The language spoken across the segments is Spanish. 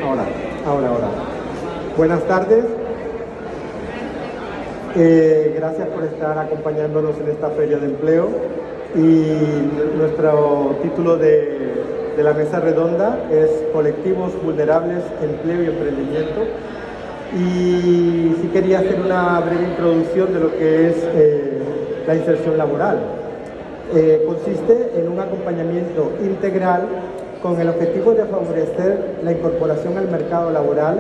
Ahora. Buenas tardes. Gracias por estar acompañándonos en esta feria de empleo. Y nuestro título de la mesa redonda es Colectivos Vulnerables, Empleo y Emprendimiento. Y sí quería hacer una breve introducción de lo que es la inserción laboral. Consiste en un acompañamiento integral con el objetivo de favorecer la incorporación al mercado laboral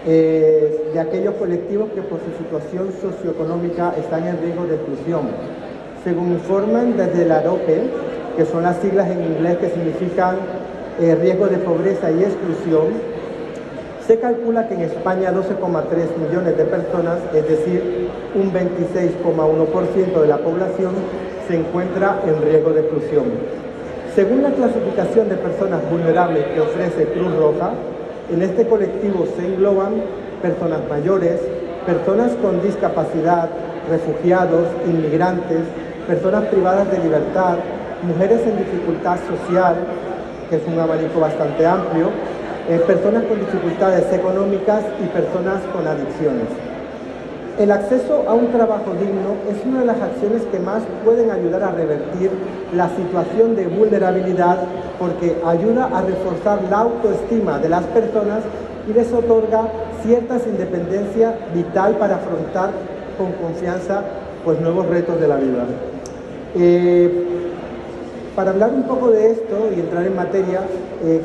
de aquellos colectivos que por su situación socioeconómica están en riesgo de exclusión. Según informan desde la AROPE, que son las siglas en inglés que significan riesgo de pobreza y exclusión, se calcula que en España 12,3 millones de personas, es decir, un 26,1% de la población, se encuentra en riesgo de exclusión. Según la clasificación de personas vulnerables que ofrece Cruz Roja, en este colectivo se engloban personas mayores, personas con discapacidad, refugiados, inmigrantes, personas privadas de libertad, mujeres en dificultad social, que es un abanico bastante amplio, personas con dificultades económicas y personas con adicciones. El acceso a un trabajo digno es una de las acciones que más pueden ayudar a revertir la situación de vulnerabilidad porque ayuda a reforzar la autoestima de las personas y les otorga cierta independencia vital para afrontar con confianza nuevos retos de la vida. Para hablar un poco de esto y entrar en materia,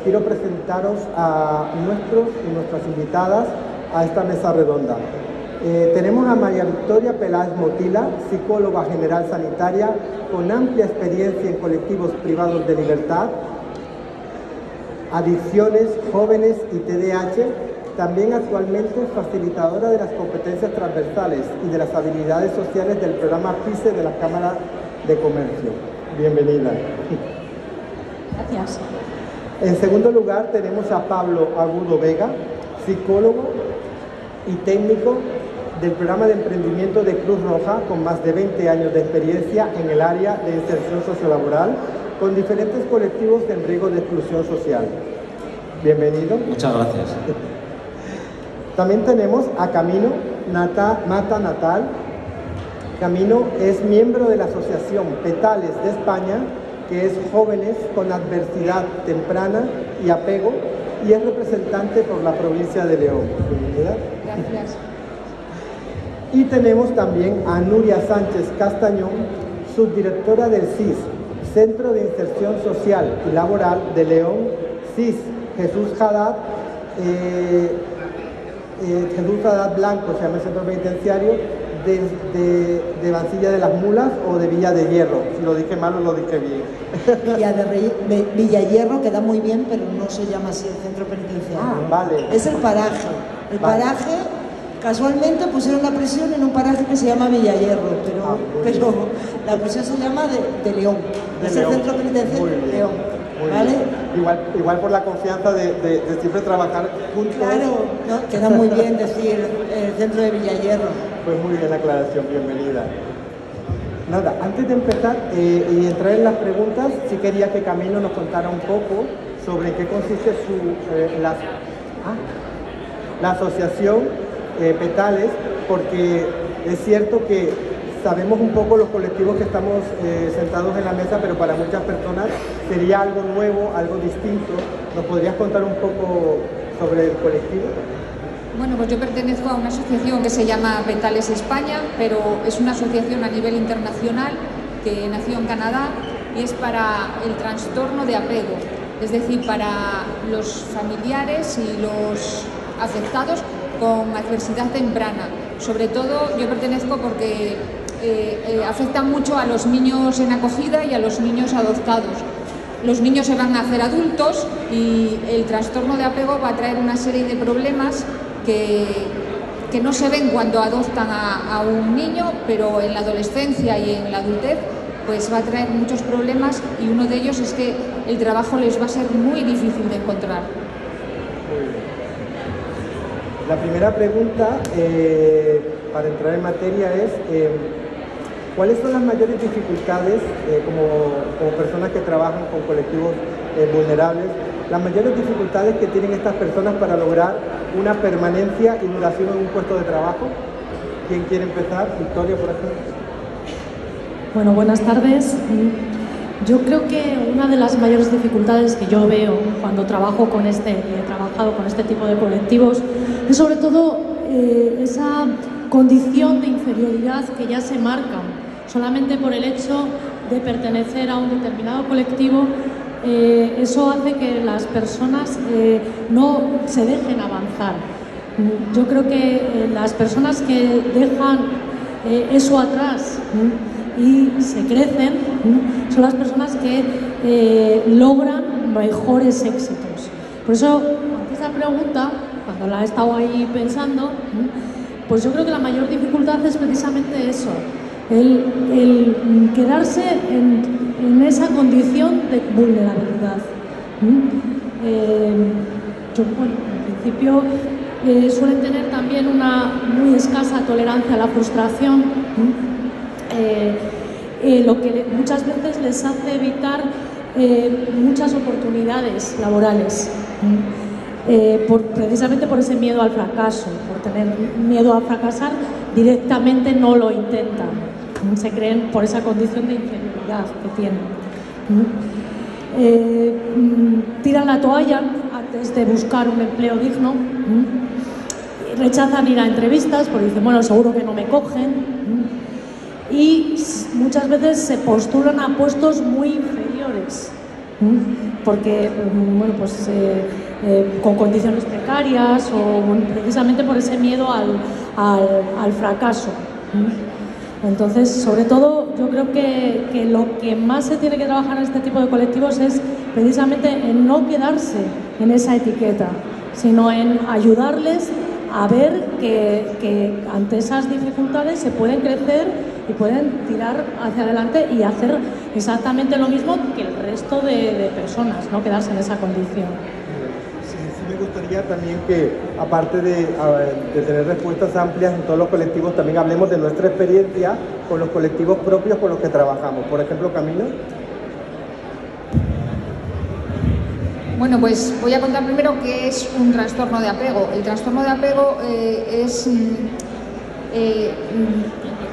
quiero presentaros a nuestros y nuestras invitadas a esta mesa redonda. Tenemos a María Victoria Peláez Motila, psicóloga general sanitaria con amplia experiencia en colectivos privados de libertad, adicciones, jóvenes y TDAH, también actualmente facilitadora de las competencias transversales y de las habilidades sociales del programa PICE de la Cámara de Comercio. Bienvenida. Gracias. En segundo lugar tenemos a Pablo Agudo Vega, psicólogo y técnico del programa de emprendimiento de Cruz Roja con más de 20 años de experiencia en el área de inserción sociolaboral con diferentes colectivos en riesgo de exclusión social. Bienvenido. Muchas gracias. También tenemos a Camino Mata Natal. Camino es miembro de la Asociación Petales de España, que es Jóvenes con Adversidad Temprana y Apego, y es representante por la provincia de León. Bienvenida. Gracias. Y tenemos también a Nuria Sánchez Castañón, subdirectora del CIS, Centro de Inserción Social y Laboral de León, CIS Jesús Haddad, Jesús Haddad Blanco, se llama el centro penitenciario, de Mansilla de las Mulas o de Villa de Hierro. Si lo dije mal o lo dije bien. Villa Hierro queda muy bien, pero no se llama así el centro penitenciario. Ah, vale. Es el paraje. El paraje, casualmente pusieron la prisión en un paraje que se llama Villa Hierro, pero la prisión se llama de León. Es el centro penitenciario de León. ¿Vale? Igual por la confianza de siempre trabajar juntos. Claro, no, queda muy bien decir el centro de Villa Hierro. Pues muy bien la aclaración, bienvenida. Nada, antes de empezar y entrar en las preguntas, sí quería que Camilo nos contara un poco sobre qué consiste la asociación Petales, porque es cierto que sabemos un poco los colectivos que estamos sentados en la mesa, pero para muchas personas sería algo nuevo, algo distinto. ¿Nos podrías contar un poco sobre el colectivo? Bueno, pues yo pertenezco a una asociación que se llama Petales España, pero es una asociación a nivel internacional que nació en Canadá y es para el trastorno de apego, es decir, para los familiares y los afectados con adversidad temprana. Sobre todo yo pertenezco porque afecta mucho a los niños en acogida y a los niños adoptados. Los niños se van a hacer adultos y el trastorno de apego va a traer una serie de problemas que no se ven cuando adoptan a un niño, pero en la adolescencia y en la adultez pues va a traer muchos problemas y uno de ellos es que el trabajo les va a ser muy difícil de encontrar. La primera pregunta, para entrar en materia, es ¿cuáles son las mayores dificultades como personas que trabajan con colectivos vulnerables? las mayores dificultades que tienen estas personas para lograr una permanencia y duración en un puesto de trabajo. ¿Quién quiere empezar? Victoria, por ejemplo. Bueno, buenas tardes. Yo creo que una de las mayores dificultades que yo veo cuando he trabajado con este tipo de colectivos es sobre todo esa condición de inferioridad que ya se marca solamente por el hecho de pertenecer a un determinado colectivo. Eso hace que las personas no se dejen avanzar. Yo creo que las personas que dejan eso atrás y se crecen son las personas que logran mejores éxitos. Por eso, ante esa pregunta, cuando la he estado ahí pensando, pues yo creo que la mayor dificultad es precisamente eso, el quedarse en esa condición de vulnerabilidad. En principio suelen tener también una muy escasa tolerancia a la frustración, lo que muchas veces les hace evitar muchas oportunidades laborales, precisamente por ese miedo al fracaso, por tener miedo a fracasar, directamente no lo intentan, se creen por esa condición de inferioridad que tienen. Tiran la toalla antes de buscar un empleo digno, rechazan ir a entrevistas porque dicen, bueno, seguro que no me cogen, y muchas veces se postulan a puestos muy inferiores, porque, bueno, pues con condiciones precarias o precisamente por ese miedo al fracaso. Entonces, sobre todo, yo creo que lo que más se tiene que trabajar en este tipo de colectivos es precisamente en no quedarse en esa etiqueta, sino en ayudarles a ver que ante esas dificultades se pueden crecer y pueden tirar hacia adelante y hacer exactamente lo mismo que el resto de personas, no quedarse en esa condición. Sí, me gustaría también que, aparte de tener respuestas amplias en todos los colectivos, también hablemos de nuestra experiencia con los colectivos propios con los que trabajamos. Por ejemplo, Camila. Bueno, pues voy a contar primero qué es un trastorno de apego. El trastorno de apego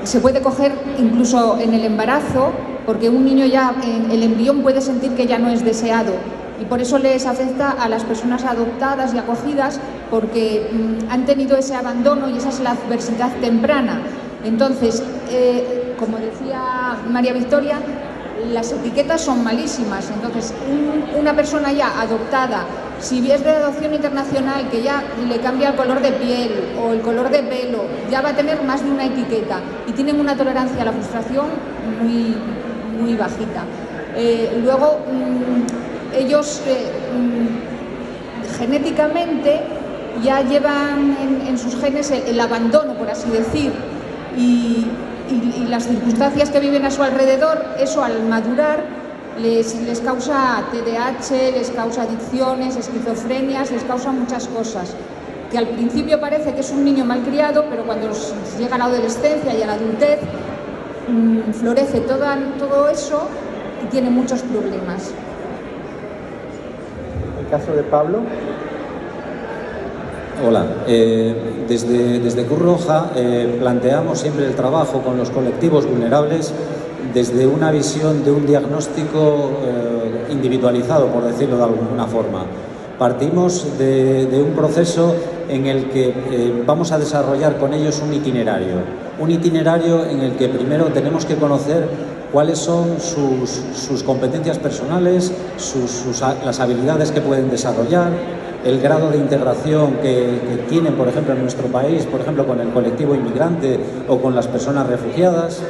se puede coger incluso en el embarazo, porque un niño ya, el embrión puede sentir que ya no es deseado, y por eso les afecta a las personas adoptadas y acogidas, porque han tenido ese abandono y esa es la adversidad temprana. Entonces, como decía María Victoria, las etiquetas son malísimas. Entonces, una persona ya adoptada, si es de adopción internacional, que ya le cambia el color de piel o el color de pelo, ya va a tener más de una etiqueta y tienen una tolerancia a la frustración muy, muy bajita. Luego, ellos genéticamente ya llevan en sus genes el abandono, por así decir, y las circunstancias que viven a su alrededor, eso al madurar les causa TDAH, les causa adicciones, esquizofrenias, les causa muchas cosas, que al principio parece que es un niño malcriado, pero cuando llega a la adolescencia y a la adultez florece todo eso y tiene muchos problemas. El caso de Pablo. Hola, desde Cruz Roja planteamos siempre el trabajo con los colectivos vulnerables desde una visión de un diagnóstico individualizado, por decirlo de alguna forma. Partimos de un proceso en el que vamos a desarrollar con ellos un itinerario en el que primero tenemos que conocer cuáles son sus competencias personales, las habilidades que pueden desarrollar, el grado de integración que tienen, por ejemplo, en nuestro país, por ejemplo, con el colectivo inmigrante o con las personas refugiadas.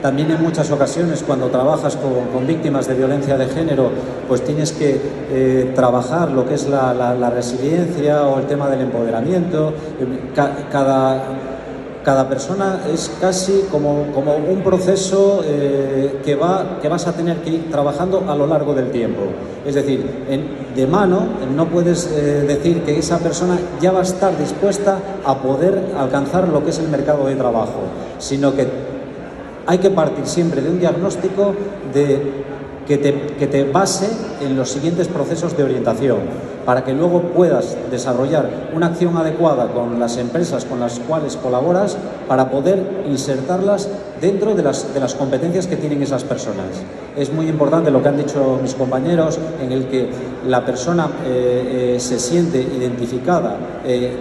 También en muchas ocasiones, cuando trabajas con víctimas de violencia de género, pues tienes que trabajar lo que es la resiliencia o el tema del empoderamiento. Cada persona es casi como un proceso que vas a tener que ir trabajando a lo largo del tiempo. Es decir, de mano no puedes decir que esa persona ya va a estar dispuesta a poder alcanzar lo que es el mercado de trabajo, sino que hay que partir siempre de un diagnóstico de que te base en los siguientes procesos de orientación, para que luego puedas desarrollar una acción adecuada con las empresas con las cuales colaboras para poder insertarlas dentro de las competencias que tienen esas personas. Es muy importante lo que han dicho mis compañeros, en el que la persona se siente identificada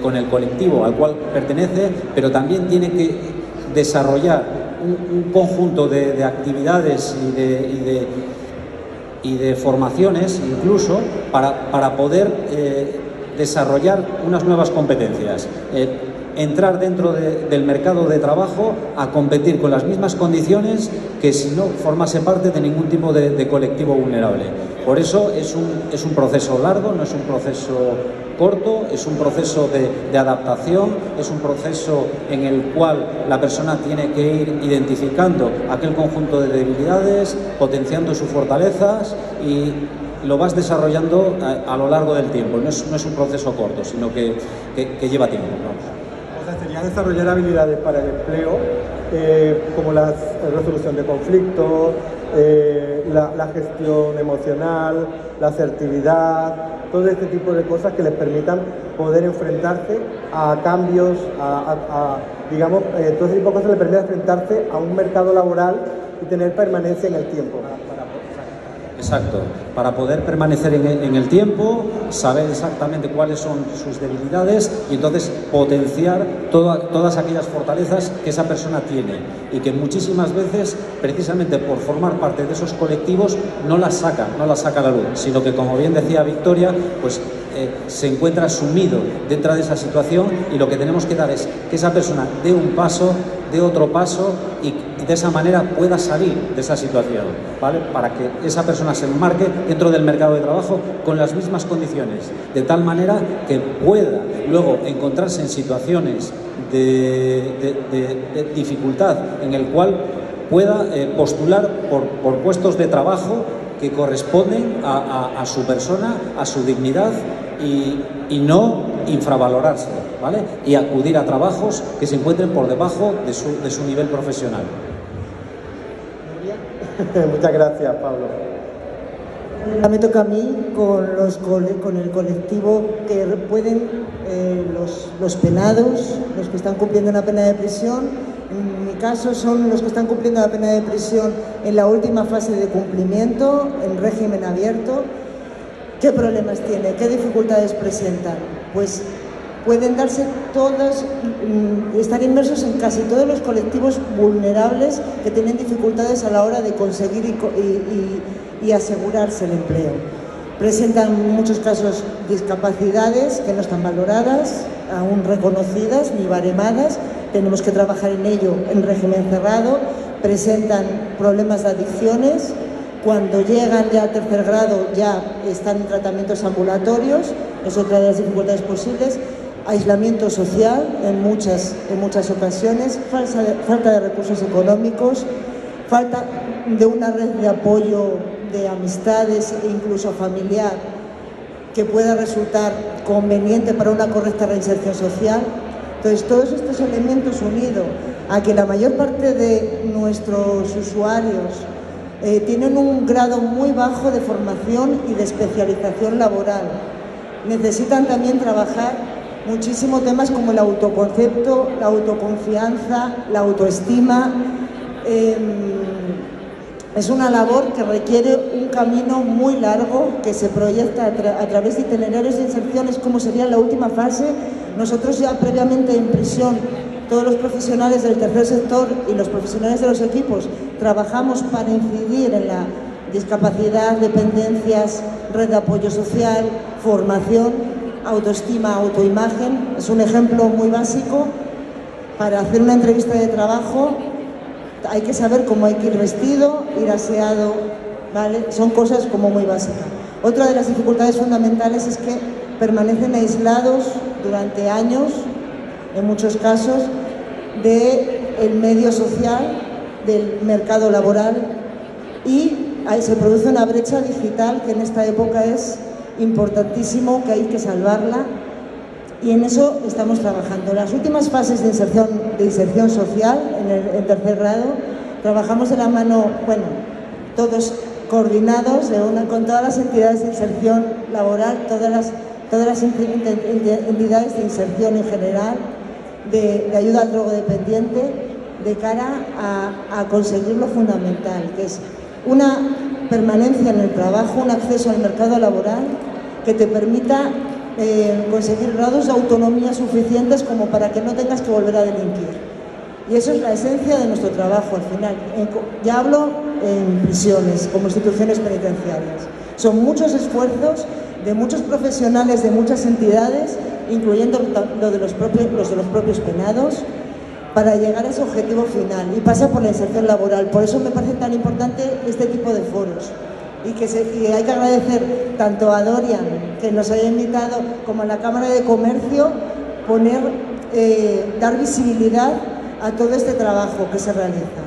con el colectivo al cual pertenece, pero también tiene que desarrollar un conjunto de actividades y de formaciones incluso para poder desarrollar unas nuevas competencias. Entrar dentro del mercado de trabajo a competir con las mismas condiciones que si no formase parte de ningún tipo de colectivo vulnerable. Por eso es un proceso largo, no es un proceso corto, es un proceso de adaptación, es un proceso en el cual la persona tiene que ir identificando aquel conjunto de debilidades, potenciando sus fortalezas y lo vas desarrollando a lo largo del tiempo. No es un proceso corto, sino que lleva tiempo. Vamos. O sea, sería desarrollar habilidades para el empleo, como la resolución de conflictos, la gestión emocional, la asertividad, todo este tipo de cosas que les permitan poder enfrentarse a cambios, digamos, todo ese tipo de cosas les permiten enfrentarse a un mercado laboral y tener permanencia en el tiempo. Exacto, para poder permanecer en el tiempo, saber exactamente cuáles son sus debilidades y entonces potenciar todas aquellas fortalezas que esa persona tiene y que muchísimas veces, precisamente por formar parte de esos colectivos, no las saca a la luz, sino que, como bien decía Victoria, pues se encuentra sumido dentro de esa situación y lo que tenemos que dar es que esa persona dé un paso, dé otro paso y de esa manera pueda salir de esa situación, ¿vale? Para que esa persona se enmarque dentro del mercado de trabajo con las mismas condiciones, de tal manera que pueda luego encontrarse en situaciones de dificultad en el cual pueda postular por puestos de trabajo que corresponden a su persona, a su dignidad y no infravalorarse, ¿vale? Y acudir a trabajos que se encuentren por debajo de su nivel profesional. Muchas gracias, Pablo. Ahora me toca a mí con el colectivo que pueden los penados, los que están cumpliendo una pena de prisión. En mi caso son los que están cumpliendo la pena de prisión en la última fase de cumplimiento, en régimen abierto. ¿Qué problemas tiene? ¿Qué dificultades presentan? Pues pueden darse todas, estar inmersos en casi todos los colectivos vulnerables que tienen dificultades a la hora de conseguir y asegurarse el empleo. Presentan en muchos casos discapacidades que no están valoradas, aún reconocidas ni baremadas. Tenemos que trabajar en ello en régimen cerrado. Presentan problemas de adicciones. Cuando llegan ya a tercer grado ya están en tratamientos ambulatorios, es otra de las dificultades posibles. Aislamiento social en muchas ocasiones, falta de recursos económicos, falta de una red de apoyo de amistades e incluso familiar que pueda resultar conveniente para una correcta reinserción social. Entonces, todos estos elementos unidos a que la mayor parte de nuestros usuarios tienen un grado muy bajo de formación y de especialización laboral. Necesitan también trabajar muchísimo temas como el autoconcepto, la autoconfianza, la autoestima. Es una labor que requiere un camino muy largo que se proyecta a través de itinerarios de inserciones, como sería la última fase. Nosotros ya previamente en prisión, todos los profesionales del tercer sector y los profesionales de los equipos trabajamos para incidir en la discapacidad, dependencias, red de apoyo social, formación, autoestima, autoimagen. Es un ejemplo muy básico. Para hacer una entrevista de trabajo hay que saber cómo hay que ir vestido, ir aseado, ¿vale? Son cosas como muy básicas. Otra de las dificultades fundamentales es que permanecen aislados durante años, en muchos casos, del medio social, del mercado laboral, y se produce una brecha digital que en esta época es importantísimo, que hay que salvarla, y en eso estamos trabajando. En las últimas fases de inserción social, en tercer grado, trabajamos de la mano, bueno, todos coordinados con todas las entidades de inserción laboral, todas las entidades de inserción en general, de ayuda al drogodependiente, de cara a conseguir lo fundamental, que es una permanencia en el trabajo, un acceso al mercado laboral que te permita conseguir grados de autonomía suficientes como para que no tengas que volver a delinquir. Y eso es la esencia de nuestro trabajo al final. Ya hablo en prisiones, como instituciones penitenciarias. Son muchos esfuerzos de muchos profesionales de muchas entidades, incluyendo los de los propios penados, para llegar a ese objetivo final, y pasa por la inserción laboral. Por eso me parece tan importante este tipo de foros, y hay que agradecer tanto a Dorian, que nos haya invitado, como a la Cámara de Comercio, dar visibilidad a todo este trabajo que se realiza.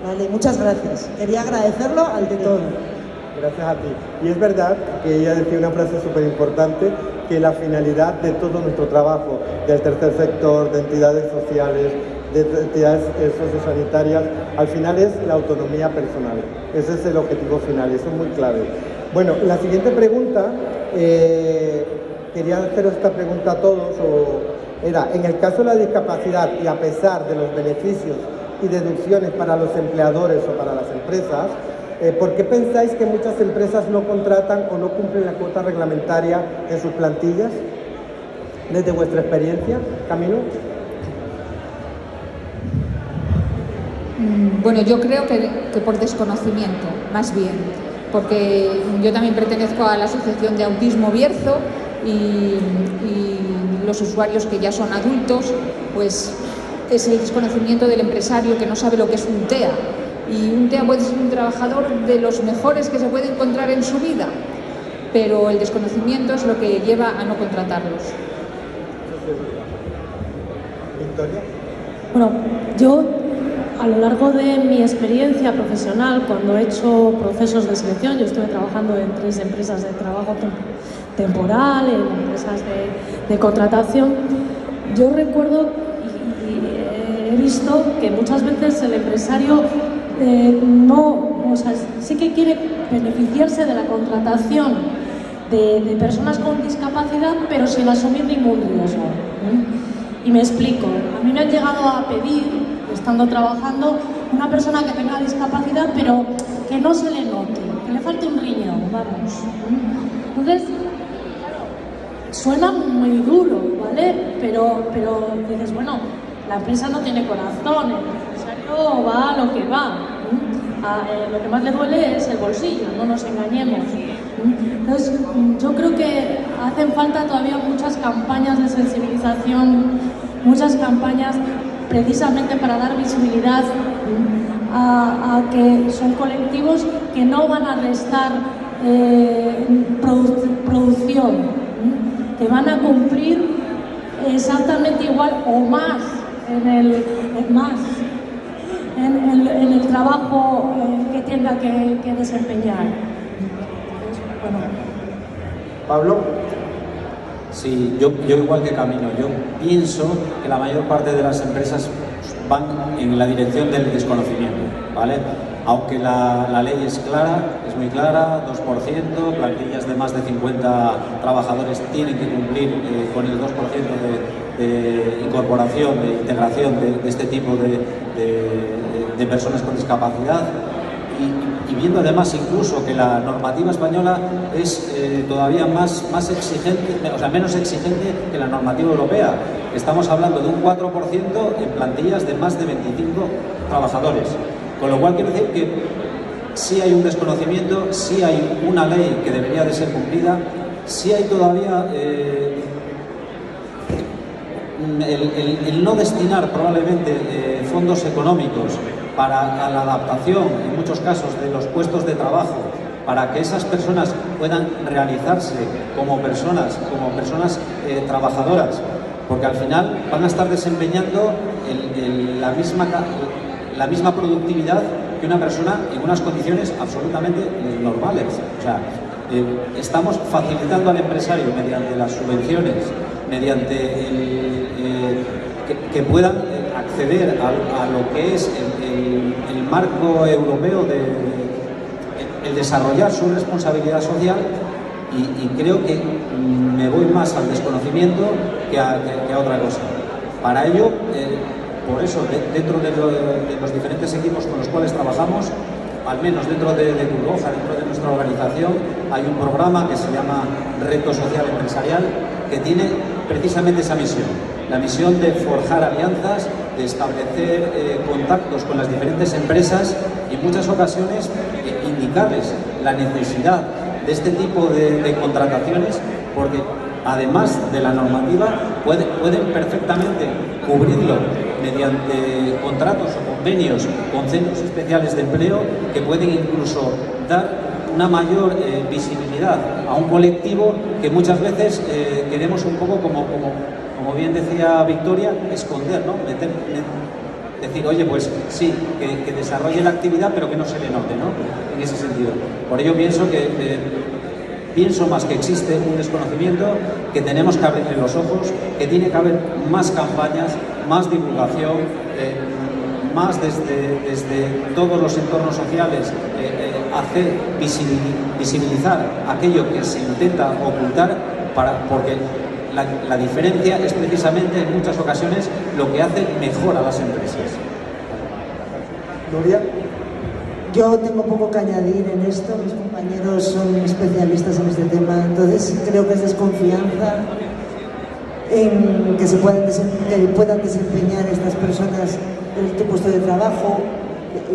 Vale, muchas gracias. Quería agradecerlo al de todo. Gracias a ti. Y es verdad que ella decía una frase súper importante, que la finalidad de todo nuestro trabajo, del tercer sector, de entidades sociales, de entidades sociosanitarias, al final es la autonomía personal. Ese es el objetivo final, y eso es muy clave. Bueno, la siguiente pregunta, quería haceros esta pregunta a todos, era, en el caso de la discapacidad y a pesar de los beneficios y deducciones para los empleadores o para las empresas, ¿por qué pensáis que muchas empresas no contratan o no cumplen la cuota reglamentaria en sus plantillas? Desde vuestra experiencia, Camilo. Bueno, yo creo que por desconocimiento, más bien, porque yo también pertenezco a la Asociación de Autismo Bierzo y los usuarios que ya son adultos, pues es el desconocimiento del empresario que no sabe lo que es un TEA. Y un TEA puede ser un trabajador de los mejores que se puede encontrar en su vida, pero el desconocimiento es lo que lleva a no contratarlos. Victoria. Bueno, yo a lo largo de mi experiencia profesional, cuando he hecho procesos de selección, yo estuve trabajando en 3 empresas de trabajo temporal, en empresas de contratación, yo recuerdo y he visto que muchas veces el empresario sí que quiere beneficiarse de la contratación de personas con discapacidad, pero sin asumir ningún riesgo. Y me explico, a mí me han llegado a pedir, estando trabajando, una persona que tenga discapacidad, pero que no se le note, que le falte un riñón, vamos. Entonces, suena muy duro, ¿vale? Pero dices, bueno, la empresa no tiene corazón, el empresario va a lo que va. Lo que más le duele es el bolsillo, no nos engañemos. Entonces, yo creo que hacen falta todavía muchas campañas de sensibilización, muchas campañas precisamente para dar visibilidad a que son colectivos que no van a restar producción, que van a cumplir exactamente igual o más en el trabajo que tenga que desempeñar. Bueno. Pablo. Sí, yo igual que Camino, yo pienso que la mayor parte de las empresas van en la dirección del desconocimiento, ¿vale? Aunque la ley es clara, es muy clara, 2%, plantillas de más de 50 trabajadores tienen que cumplir con el 2% de incorporación, de integración de este tipo de personas con discapacidad. Y viendo además incluso que la normativa española es todavía más exigente, o sea, menos exigente que la normativa europea. Estamos hablando de un 4% en plantillas de más de 25 trabajadores. Con lo cual quiero decir que sí hay un desconocimiento, sí hay una ley que debería de ser cumplida, sí hay todavía el no destinar probablemente fondos económicos para la adaptación, en muchos casos, de los puestos de trabajo, para que esas personas puedan realizarse como personas trabajadoras, porque al final van a estar desempeñando la misma productividad que una persona en unas condiciones absolutamente normales. O sea, estamos facilitando al empresario mediante las subvenciones, mediante que puedan acceder a lo que es el marco europeo el desarrollar su responsabilidad social y creo que me voy más al desconocimiento que a otra cosa. Para ello, por eso, dentro de los diferentes equipos con los cuales trabajamos, al menos dentro de Cruz Roja, dentro de nuestra organización, hay un programa que se llama Reto Social Empresarial, que tiene precisamente esa misión, la misión de forjar alianzas, de establecer contactos con las diferentes empresas y en muchas ocasiones indicarles la necesidad de este tipo de contrataciones, porque además de la normativa pueden perfectamente cubrirlo mediante contratos o convenios con centros especiales de empleo que pueden incluso dar una mayor visibilidad a un colectivo que muchas veces queremos un poco como bien decía Victoria, esconder, ¿no? Decir, oye, pues sí, que desarrolle la actividad pero que no se le note, ¿no? En ese sentido. Por ello pienso más que existe un desconocimiento, que tenemos que abrirle los ojos, que tiene que haber más campañas, más divulgación, más desde todos los entornos sociales, hacer visibilizar aquello que se intenta ocultar, porque la diferencia es precisamente en muchas ocasiones lo que hace mejor a las empresas. Nuria. Yo tengo poco que añadir en esto, mis compañeros son especialistas en este tema, entonces creo que es desconfianza en que puedan desempeñar estas personas este puesto de trabajo.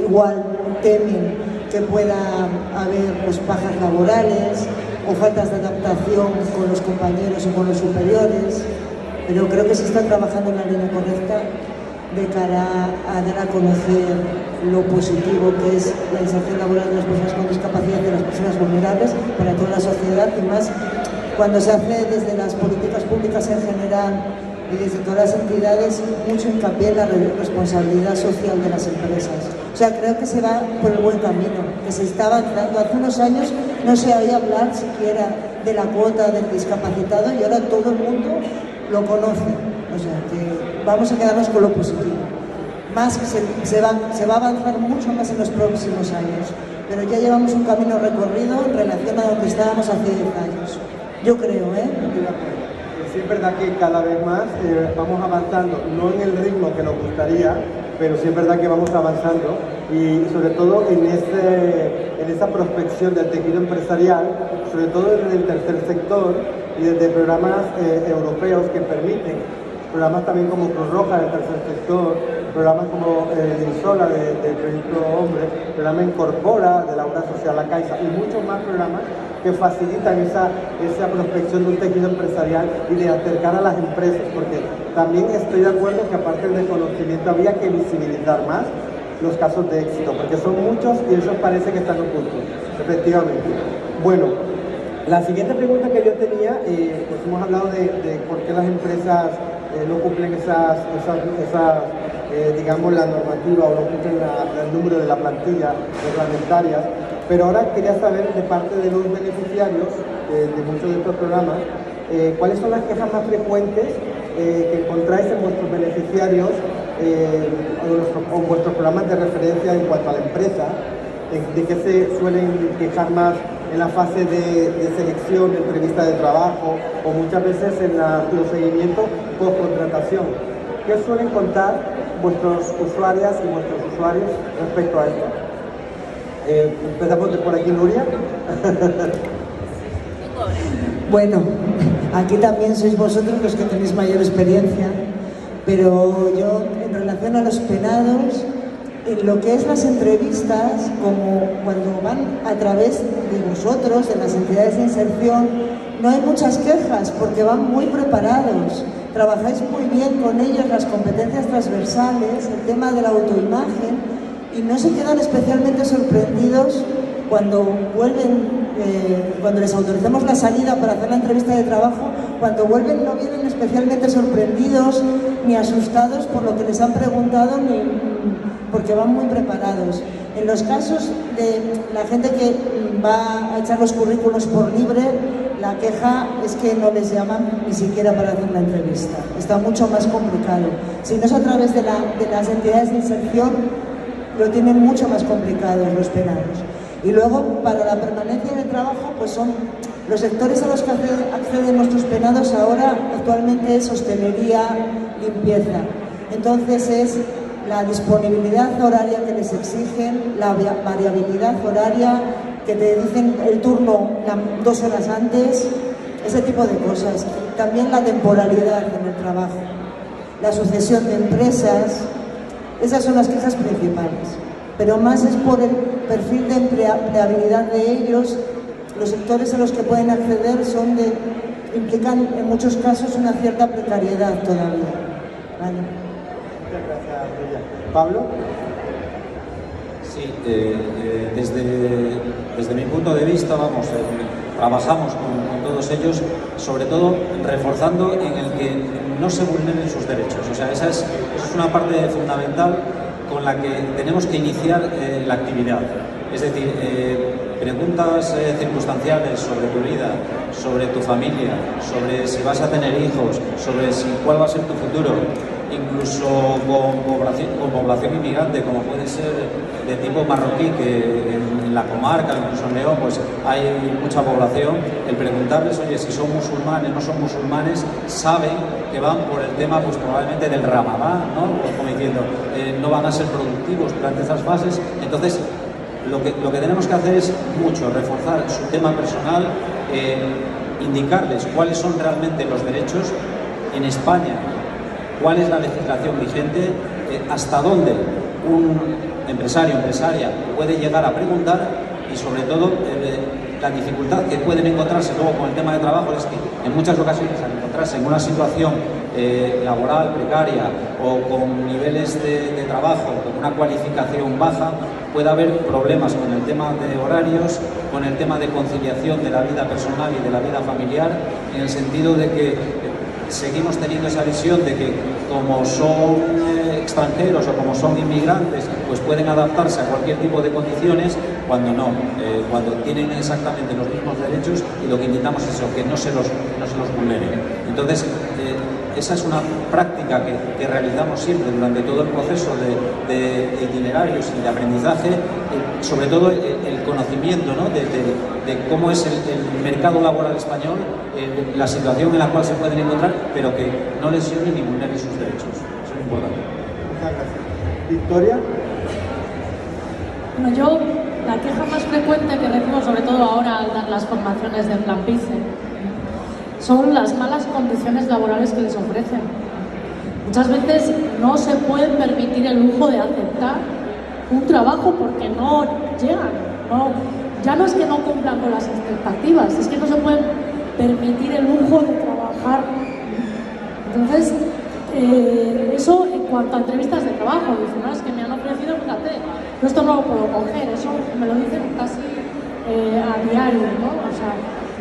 Igual temen que pueda haber bajas laborales o faltas de adaptación con los compañeros o con los superiores, pero creo que se está trabajando en la línea correcta de cara a dar a conocer lo positivo que es la inserción laboral de las personas con discapacidad y de las personas vulnerables para toda la sociedad, y más cuando se hace desde las políticas públicas en general y desde todas las entidades mucho hincapié en la responsabilidad social de las empresas. O sea, creo que se va por el buen camino, que se está avanzando. Hace unos años no se oía hablar siquiera de la cuota del discapacitado y ahora todo el mundo lo conoce. O sea, que vamos a quedarnos con lo positivo. Más que se va a avanzar mucho más en los próximos años, pero ya llevamos un camino recorrido en relación a donde estábamos hace 10 años. Yo creo, Sí, es verdad que cada vez más vamos avanzando, no en el ritmo que nos gustaría, pero sí es verdad que vamos avanzando, y sobre todo en esa prospección del tejido empresarial, sobre todo desde el tercer sector y desde programas europeos que permiten, programas también como Cruz Roja del tercer sector, programas como Insola del Proyecto Hombre, el programa Incorpora de la Obra Social La Caixa y muchos más programas que facilitan esa prospección de un tejido empresarial y de acercar a las empresas, porque también estoy de acuerdo que aparte del desconocimiento había que visibilizar más los casos de éxito, porque son muchos y esos parece que están ocultos, efectivamente. Bueno, la siguiente pregunta que yo tenía, pues hemos hablado de por qué las empresas no cumplen digamos, la normativa o no cumplen el número de la plantilla reglamentarias, pero ahora quería saber de parte de los beneficiarios de muchos de estos programas, ¿cuáles son las quejas más frecuentes que encontráis en vuestros beneficiarios o vuestros programas de referencia en cuanto a la empresa? ¿De qué se suelen quejar más en la fase de selección, de entrevista de trabajo o muchas veces en los seguimientos post-contratación? ¿Qué suelen contar vuestros usuarias y vuestros usuarios respecto a esto? Empezamos por aquí, Nuria. Bueno, aquí también sois vosotros los que tenéis mayor experiencia, pero yo, en relación a los penados, en lo que es las entrevistas, como cuando van a través de vosotros, de las entidades de inserción, no hay muchas quejas porque van muy preparados. Trabajáis muy bien con ellos las competencias transversales, el tema de la autoimagen, y no se quedan especialmente sorprendidos cuando vuelven, cuando les autorizamos la salida para hacer la entrevista de trabajo. Cuando vuelven no vienen especialmente sorprendidos ni asustados por lo que les han preguntado, porque van muy preparados. En los casos de la gente que va a echar los currículos por libre, la queja es que no les llaman ni siquiera para hacer la entrevista. Está mucho más complicado. Si no es a través de las entidades de inserción, lo tienen mucho más complicado los penados. Y luego, para la permanencia en el trabajo, pues son los sectores a los que acceden nuestros penados ahora actualmente es hostelería, limpieza. Entonces es la disponibilidad horaria que les exigen, la variabilidad horaria, que te dicen el turno 2 horas antes, ese tipo de cosas. También la temporalidad en el trabajo, la sucesión de empresas, esas son las quejas principales. Pero más es por el perfil de empleabilidad de ellos. Los sectores a los que pueden acceder implican en muchos casos una cierta precariedad todavía. Vale. Muchas gracias, Bella. ¿Pablo? Sí, desde mi punto de vista, trabajamos con todos ellos, sobre todo reforzando en el que no se vulneren sus derechos. O sea, esa es una parte fundamental con la que tenemos que iniciar la actividad. Es decir, preguntas circunstanciales sobre tu vida, sobre tu familia, sobre si vas a tener hijos, sobre cuál va a ser tu futuro, incluso con población inmigrante, como puede ser de tipo marroquí, que en la comarca, incluso en León, pues hay mucha población. El preguntarles, oye, si son musulmanes, no son musulmanes, saben que van por el tema, pues probablemente del Ramadán, ¿no? Pues como diciendo, no van a ser productivos durante esas fases. Entonces, lo que tenemos que hacer es reforzar su tema personal, indicarles cuáles son realmente los derechos en España, cuál es la legislación vigente, hasta dónde un empresario o empresaria puede llegar a preguntar y sobre todo la dificultad que pueden encontrarse luego con el tema de trabajo es que en muchas ocasiones al encontrarse en una situación laboral precaria o con niveles de trabajo, con una cualificación baja, puede haber problemas con el tema de horarios, con el tema de conciliación de la vida personal y de la vida familiar, en el sentido de que seguimos teniendo esa visión de que como son extranjeros o como son inmigrantes, pues pueden adaptarse a cualquier tipo de condiciones, cuando no, cuando tienen exactamente los mismos derechos, y lo que intentamos es eso, que no se los vulneren. Entonces, esa es una práctica que realizamos siempre durante todo el proceso de itinerarios y de aprendizaje, sobre todo el conocimiento, ¿no? de cómo es el mercado laboral español, la situación en la cual se pueden encontrar, pero que no lesionen ni vulneren sus derechos. Eso es importante. Muchas gracias. Victoria. Bueno, yo la queja más frecuente que recibo, sobre todo ahora al dar las formaciones del Plan PICE, son las malas condiciones laborales que les ofrecen. Muchas veces no se pueden permitir el lujo de aceptar un trabajo porque no llegan. Ya no es que no cumplan con las expectativas, es que no se pueden permitir el lujo de trabajar. Entonces, eso en cuanto a entrevistas de trabajo, dicen, no, es que me han ofrecido, fíjate, yo esto no lo puedo coger, eso me lo dicen casi a diario, ¿no? O sea,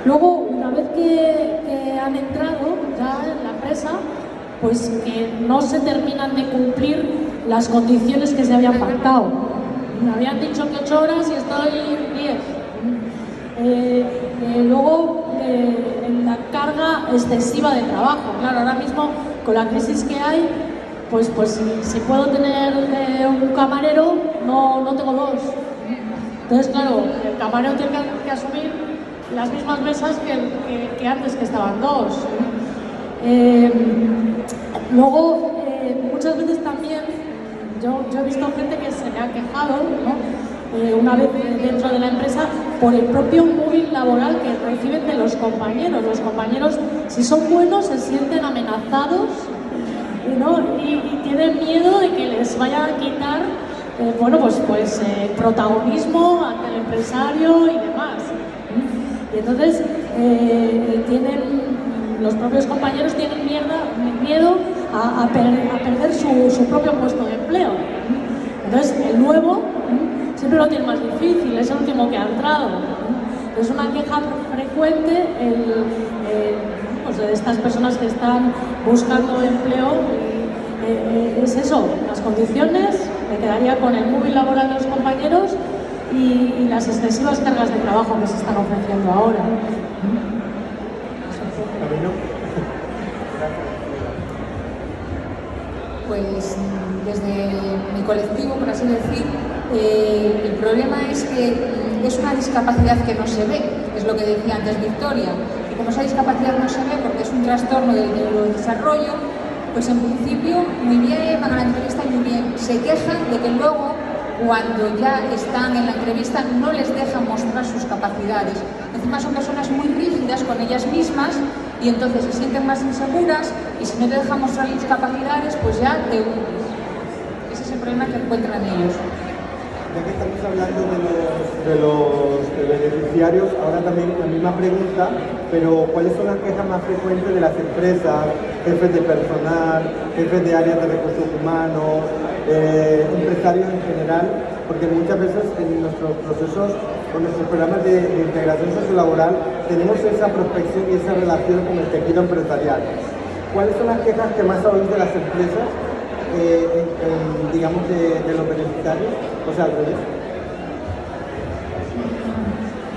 luego, una vez que han entrado ya en la empresa, pues que no se terminan de cumplir las condiciones que se habían pactado. Me habían dicho que 8 horas y estoy 10. Luego, la carga excesiva de trabajo. Claro, ahora mismo, con la crisis que hay, pues si puedo tener un camarero, no tengo 2. Entonces, claro, el camarero tiene que asumir las mismas mesas que antes, que estaban 2. Luego, muchas veces también, yo he visto gente que se me ha quejado, ¿no? Una vez dentro de la empresa, por el propio móvil laboral que reciben de los compañeros. Los compañeros, si son buenos, se sienten amenazados, ¿no? Y tienen miedo de que les vayan a quitar protagonismo ante el empresario y demás. Y entonces los propios compañeros tienen miedo a perder su propio puesto de empleo. Entonces el nuevo siempre lo tiene más difícil, es el último que ha entrado. Es una queja frecuente de estas personas que están buscando empleo. Es eso, las condiciones, me quedaría con el móvil laboral de los compañeros y las excesivas cargas de trabajo que se están ofreciendo ahora. pues desde mi colectivo, por así decir, el problema es que es una discapacidad que no se ve, es lo que decía antes Victoria, y como esa discapacidad no se ve porque es un trastorno del neurodesarrollo, pues en principio muy bien, van a la entrevista y muy bien, se quejan de que luego cuando ya están en la entrevista no les dejan mostrar sus capacidades. Encima son personas muy rígidas con ellas mismas y entonces se sienten más inseguras y si no te dejan mostrar sus capacidades, pues ya te hundes. Ese es el problema que encuentran ellos. Ya que estamos hablando de los beneficiarios, ahora también la misma pregunta, pero ¿cuáles son las quejas más frecuentes de las empresas, jefes de personal, jefes de áreas de recursos humanos, empresarios en general? Porque muchas veces en nuestros procesos, con nuestros programas de integración sociolaboral, tenemos esa prospección y esa relación con el tejido empresarial. ¿Cuáles son las quejas que más oís de las empresas? Digamos de los beneficiarios, o sea, al revés.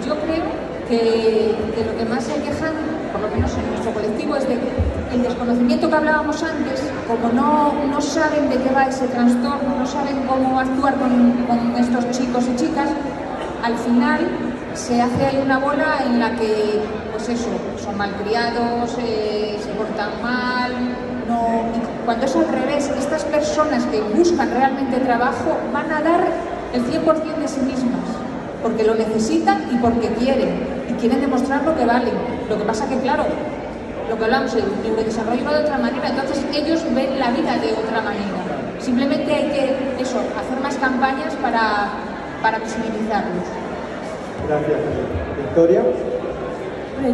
Yo creo que lo que más se quejan, por lo menos en nuestro colectivo, es de el desconocimiento que hablábamos antes, como no saben de qué va ese trastorno, no saben cómo actuar con estos chicos y chicas, al final se hace ahí una bola en la que, pues eso, son malcriados, se portan mal. No, cuando es al revés, estas personas que buscan realmente trabajo van a dar el 100% de sí mismas, porque lo necesitan y porque quieren demostrar lo que valen. Lo que pasa que, claro, lo que hablamos, el neurodesarrollo va de otra manera, entonces ellos ven la vida de otra manera. Simplemente hay que, hacer más campañas para visibilizarlos. Gracias. Victoria.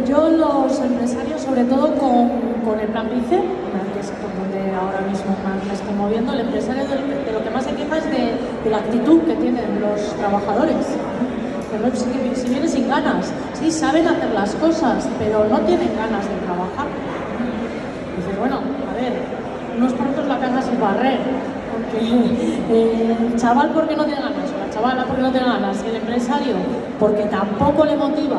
Yo los empresarios, sobre todo con el plan PICE, que es por donde ahora mismo me estoy moviendo, el empresario de lo que más se queja es de la actitud que tienen los trabajadores. Si vienen sin ganas, sí saben hacer las cosas, pero no tienen ganas de trabajar. Dices, bueno, a ver, unos por otros la casa sin barrer, porque el chaval porque no tiene ganas, o la chavala porque no tiene ganas, y el empresario porque tampoco le motiva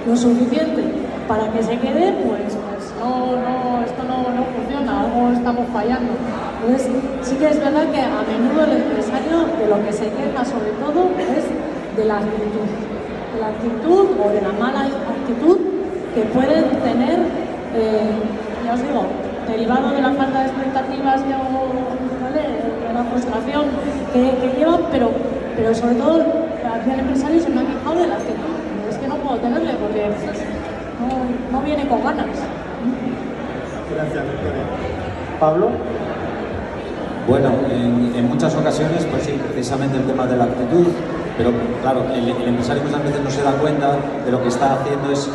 lo suficiente para que se quede, pues no, esto no funciona, algo estamos fallando. Entonces, sí que es verdad que a menudo el empresario de lo que se queja sobre todo es de la actitud o de la mala actitud que pueden tener, ya os digo, derivado de la falta de expectativas ¿vale? De la frustración que llevan, pero sobre todo hacia el empresario se me ha quejado de la actitud. Es que no puedo tenerle porque no viene con ganas. Gracias, Victoria. Pablo. Bueno, en muchas ocasiones, pues sí, precisamente el tema de la actitud, pero claro, el empresario muchas veces no se da cuenta de lo que está haciendo es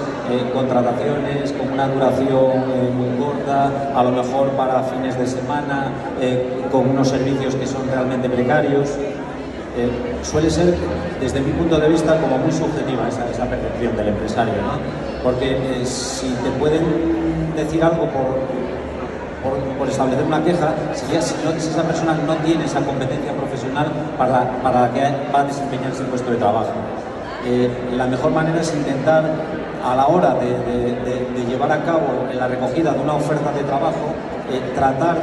contrataciones con una duración muy corta, a lo mejor para fines de semana, con unos servicios que son realmente precarios. Suele ser, desde mi punto de vista, como muy subjetiva esa percepción del empresario, ¿no? Porque si te pueden decir algo por establecer una queja, sería si esa persona no tiene esa competencia profesional para la que va a desempeñarse el puesto de trabajo. La mejor manera es intentar, a la hora de llevar a cabo la recogida de una oferta de trabajo, tratar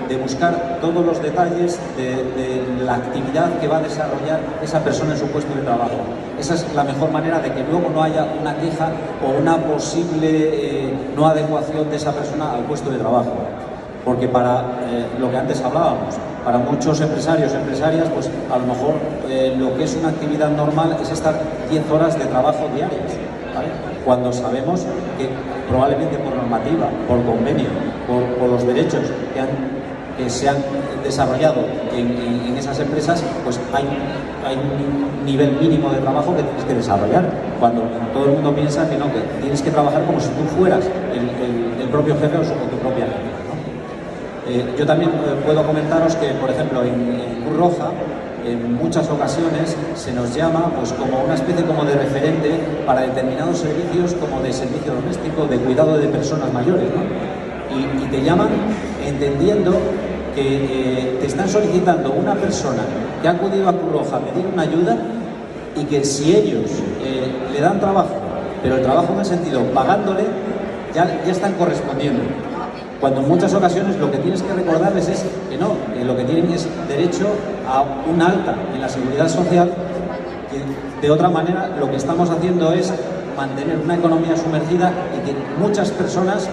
de buscar todos los detalles de la actividad que va a desarrollar esa persona en su puesto de trabajo. Esa es la mejor manera de que luego no haya una queja o una posible no adecuación de esa persona al puesto de trabajo. Porque para lo que antes hablábamos, para muchos empresarios, empresarias, pues a lo mejor lo que es una actividad normal es estar 10 horas de trabajo diarias, ¿vale? Cuando sabemos que probablemente por normativa, por convenio, por los derechos que se han desarrollado en esas empresas, pues hay un nivel mínimo de trabajo que tienes que desarrollar. Cuando todo el mundo piensa que no, que tienes que trabajar como si tú fueras el propio jefe o tu propia jefe, ¿no? Yo también puedo comentaros que, por ejemplo, en Cruz Roja, en muchas ocasiones se nos llama pues como una especie como de referente para determinados servicios, como de servicio doméstico, de cuidado de personas mayores, ¿no? Y te llaman entendiendo que te están solicitando una persona que ha acudido a Cruz Roja a pedir una ayuda y que si ellos le dan trabajo, pero el trabajo en el sentido pagándole, ya están correspondiendo. Cuando en muchas ocasiones lo que tienes que recordarles es que no, que lo que tienen es derecho a un alta en la seguridad social, que de otra manera lo que estamos haciendo es mantener una economía sumergida y que muchas personas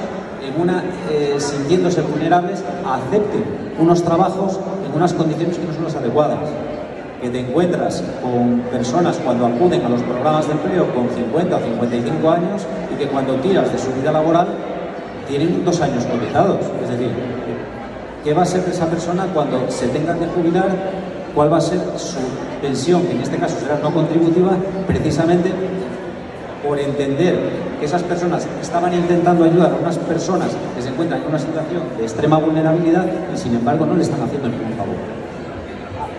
sintiéndose vulnerables acepten unos trabajos en unas condiciones que no son las adecuadas. Que te encuentras con personas cuando acuden a los programas de empleo con 50 o 55 años y que cuando tiras de su vida laboral tienen 2 años cotizados. Es decir, ¿qué va a ser de esa persona cuando se tenga que jubilar? ¿Cuál va a ser su pensión, que en este caso será no contributiva, precisamente por entender que esas personas estaban intentando ayudar a unas personas que se encuentran en una situación de extrema vulnerabilidad y sin embargo no le están haciendo ningún favor?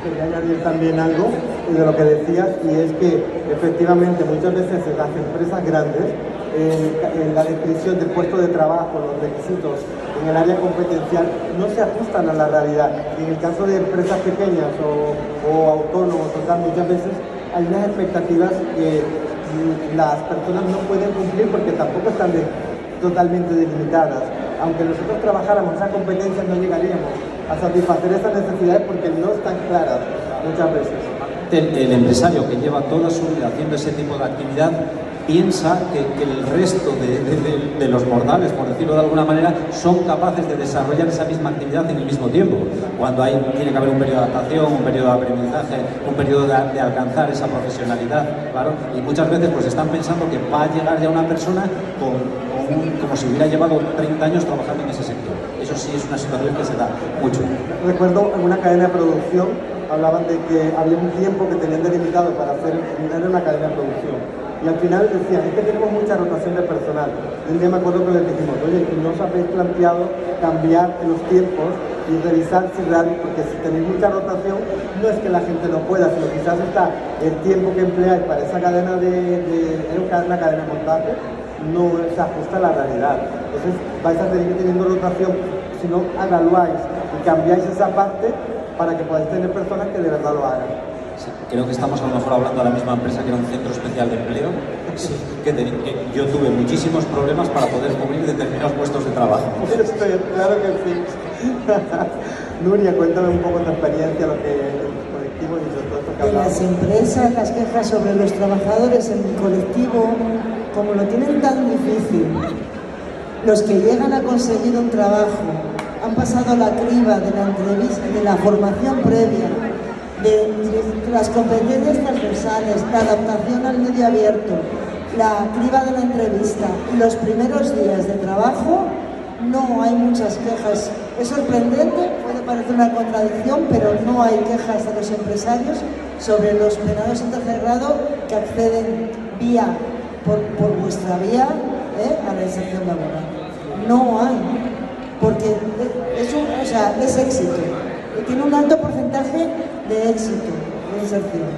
Quería añadir también algo de lo que decías, y es que efectivamente muchas veces en las empresas grandes, en la descripción del puesto de trabajo, los requisitos en el área competencial no se ajustan a la realidad. Y en el caso de empresas pequeñas o autónomos, muchas veces hay unas expectativas que las personas no pueden cumplir porque tampoco están totalmente delimitadas. Aunque nosotros trabajáramos esas competencias, no llegaríamos a satisfacer esas necesidades porque no están claras muchas veces. El empresario que lleva toda su vida haciendo ese tipo de actividad piensa que el resto de los mortales, por decirlo de alguna manera, son capaces de desarrollar esa misma actividad en el mismo tiempo, cuando tiene que haber un periodo de adaptación, un periodo de aprendizaje, un periodo de alcanzar esa profesionalidad, claro, y muchas veces pues están pensando que va a llegar ya una persona como si hubiera llevado 30 años trabajando en ese sector. Eso sí es una situación que se da mucho. Recuerdo en una cadena de producción hablaban de que había un tiempo que tenían delimitado para terminar una cadena de producción. Y al final decían, es que tenemos mucha rotación de personal. Y un día me acuerdo que les dijimos, oye, ¿no os habéis planteado cambiar los tiempos y revisar si realmente, porque si tenéis mucha rotación, no es que la gente no pueda, sino quizás está el tiempo que empleáis para esa cadena una cadena de montaje, no se ajusta a la realidad. Entonces vais a seguir teniendo rotación si no evaluáis y cambiáis esa parte para que podáis tener personas que de verdad lo hagan. Sí, creo que estamos a lo mejor hablando de la misma empresa que era un centro especial de empleo, sí, que yo tuve muchísimos problemas para poder cubrir determinados puestos de trabajo. Claro que sí. Nuria, cuéntame un poco tu experiencia, lo que en los colectivos y sobre todo esto que En hablamos. las empresas, las quejas sobre los trabajadores en el colectivo, como lo tienen tan difícil, los que llegan a conseguir un trabajo han pasado la criba de la entrevista, de la formación previa, de las competencias transversales, la adaptación al medio abierto, la criba de la entrevista y los primeros días de trabajo, no hay muchas quejas. Es sorprendente, puede parecer una contradicción, pero no hay quejas de los empresarios sobre los penados en tercer grado que acceden por vuestra vía a la inserción laboral. No hay, porque es éxito. Tiene un alto porcentaje de éxito de inserción.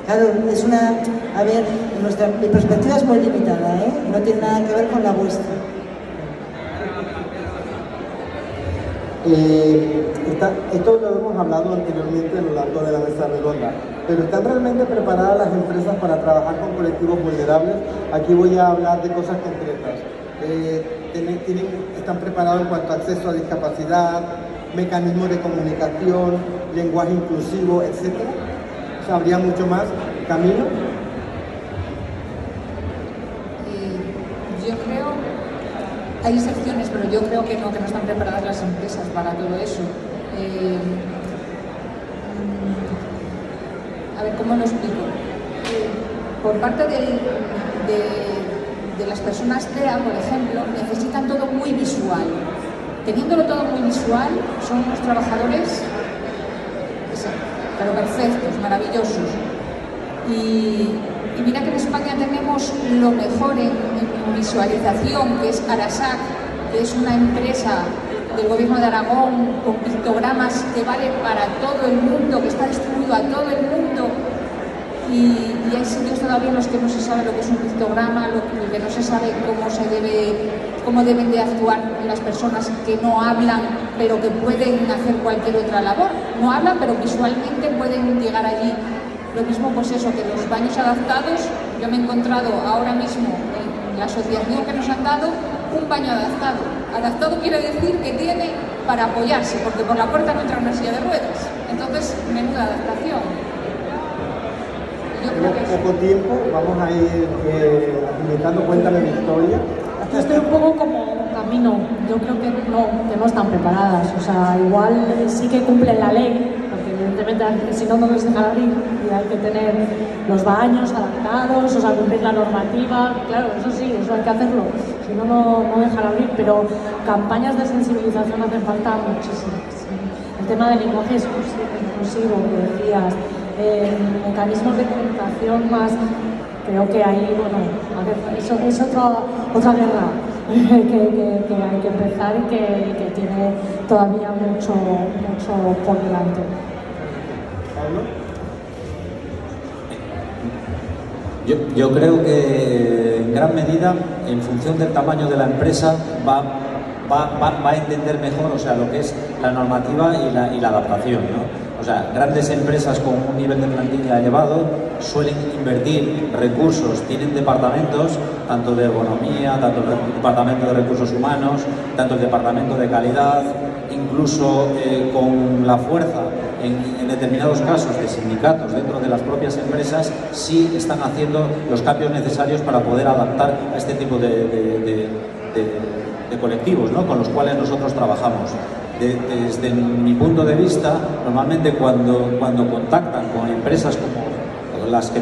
Claro, mi perspectiva es muy limitada, no tiene nada que ver con la vuestra. Esto lo hemos hablado anteriormente a lo largo de la mesa redonda, pero ¿están realmente preparadas las empresas para trabajar con colectivos vulnerables? Aquí voy a hablar de cosas concretas. ¿Están preparados en cuanto a acceso a discapacidad, mecanismos de comunicación, lenguaje inclusivo, etcétera? O sea, ¿habría mucho más camino? Yo creo, hay excepciones, pero yo creo que no están preparadas las empresas para todo eso. A ver, ¿cómo lo explico? Por parte de las personas TEA, por ejemplo, necesitan todo muy visual. Teniéndolo todo muy visual, son unos trabajadores, pero perfectos, maravillosos. Y mira que en España tenemos lo mejor en visualización, que es Arasac, que es una empresa del gobierno de Aragón con pictogramas que vale para todo el mundo, que está distribuido a todo el mundo. Y hay sitios todavía en los que no se sabe lo que es un pictograma, que no se sabe cómo deben de actuar las personas que no hablan, pero que pueden hacer cualquier otra labor. No hablan, pero visualmente pueden llegar allí. Lo mismo, pues eso, que los baños adaptados. Yo me he encontrado ahora mismo en la asociación que nos han dado un baño adaptado. Adaptado quiere decir que tiene para apoyarse, porque por la puerta no entra una silla de ruedas. Entonces, menuda adaptación. Yo creo que poco tiempo, vamos a ir alimentando. Cuéntame mi historia. Yo estoy un poco como Camino. Yo creo que no están preparadas. O sea, igual sí que cumplen la ley, porque evidentemente si no les dejan abrir y hay que tener los baños adaptados, o sea, cumplir la normativa. Claro, eso sí, eso hay que hacerlo. Si no, no dejan abrir. Pero campañas de sensibilización hacen falta muchísimas. El tema del lenguaje inclusivo, que decías, mecanismos de comunicación más. Creo que ahí, bueno, eso es otra guerra que hay que empezar y que tiene todavía mucho por delante. Yo creo que en gran medida, en función del tamaño de la empresa, va a entender mejor, o sea, lo que es la normativa y la adaptación, ¿no? O sea, grandes empresas con un nivel de plantilla elevado suelen invertir recursos, tienen departamentos, tanto de ergonomía, tanto el departamento de recursos humanos, tanto el departamento de calidad, incluso con la fuerza en determinados casos de sindicatos dentro de las propias empresas, sí están haciendo los cambios necesarios para poder adaptar a este tipo de colectivos, ¿no?, con los cuales nosotros trabajamos. Desde mi punto de vista, normalmente cuando contactan con empresas como las que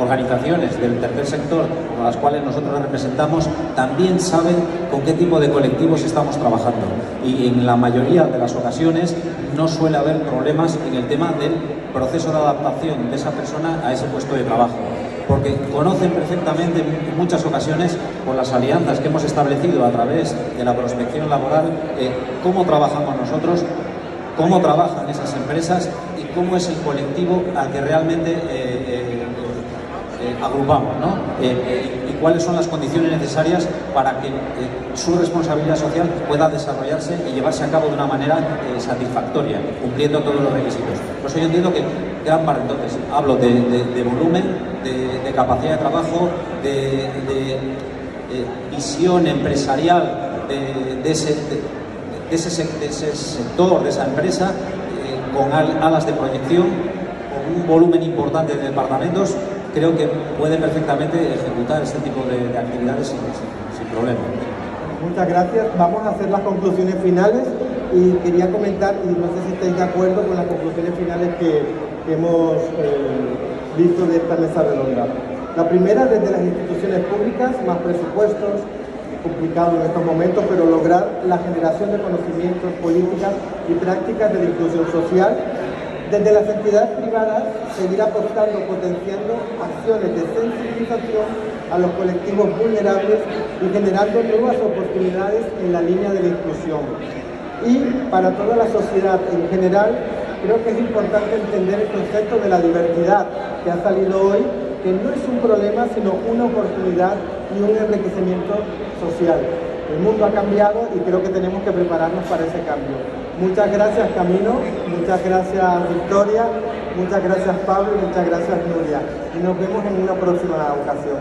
organizaciones del tercer sector con las cuales nosotros representamos, también saben con qué tipo de colectivos estamos trabajando, y en la mayoría de las ocasiones no suele haber problemas en el tema del proceso de adaptación de esa persona a ese puesto de trabajo, porque conocen perfectamente en muchas ocasiones, por las alianzas que hemos establecido a través de la prospección laboral, cómo trabajamos nosotros, cómo trabajan esas empresas y cómo es el colectivo al que realmente agrupamos, ¿no? Y cuáles son las condiciones necesarias para que su responsabilidad social pueda desarrollarse y llevarse a cabo de una manera satisfactoria, cumpliendo todos los requisitos. Por eso yo entiendo que gran parte, entonces, hablo de volumen, de capacidad de trabajo, de visión empresarial de ese sector, de esa empresa, con alas de proyección, con un volumen importante de departamentos. Creo que puede perfectamente ejecutar este tipo de actividades sin problema. Muchas gracias. Vamos a hacer las conclusiones finales y quería comentar, y no sé si estáis de acuerdo con las conclusiones finales que hemos visto de esta mesa redonda. La primera, desde las instituciones públicas, más presupuestos, complicado en estos momentos, pero lograr la generación de conocimientos, políticas y prácticas de la inclusión social. Desde las entidades privadas, seguir apostando, potenciando acciones de sensibilización a los colectivos vulnerables y generando nuevas oportunidades en la línea de la inclusión. Y para toda la sociedad en general, creo que es importante entender el concepto de la diversidad que ha salido hoy, que no es un problema, sino una oportunidad y un enriquecimiento social. El mundo ha cambiado y creo que tenemos que prepararnos para ese cambio. Muchas gracias, Camino, muchas gracias, Victoria, muchas gracias, Pablo, y muchas gracias, Nuria. Y nos vemos en una próxima ocasión.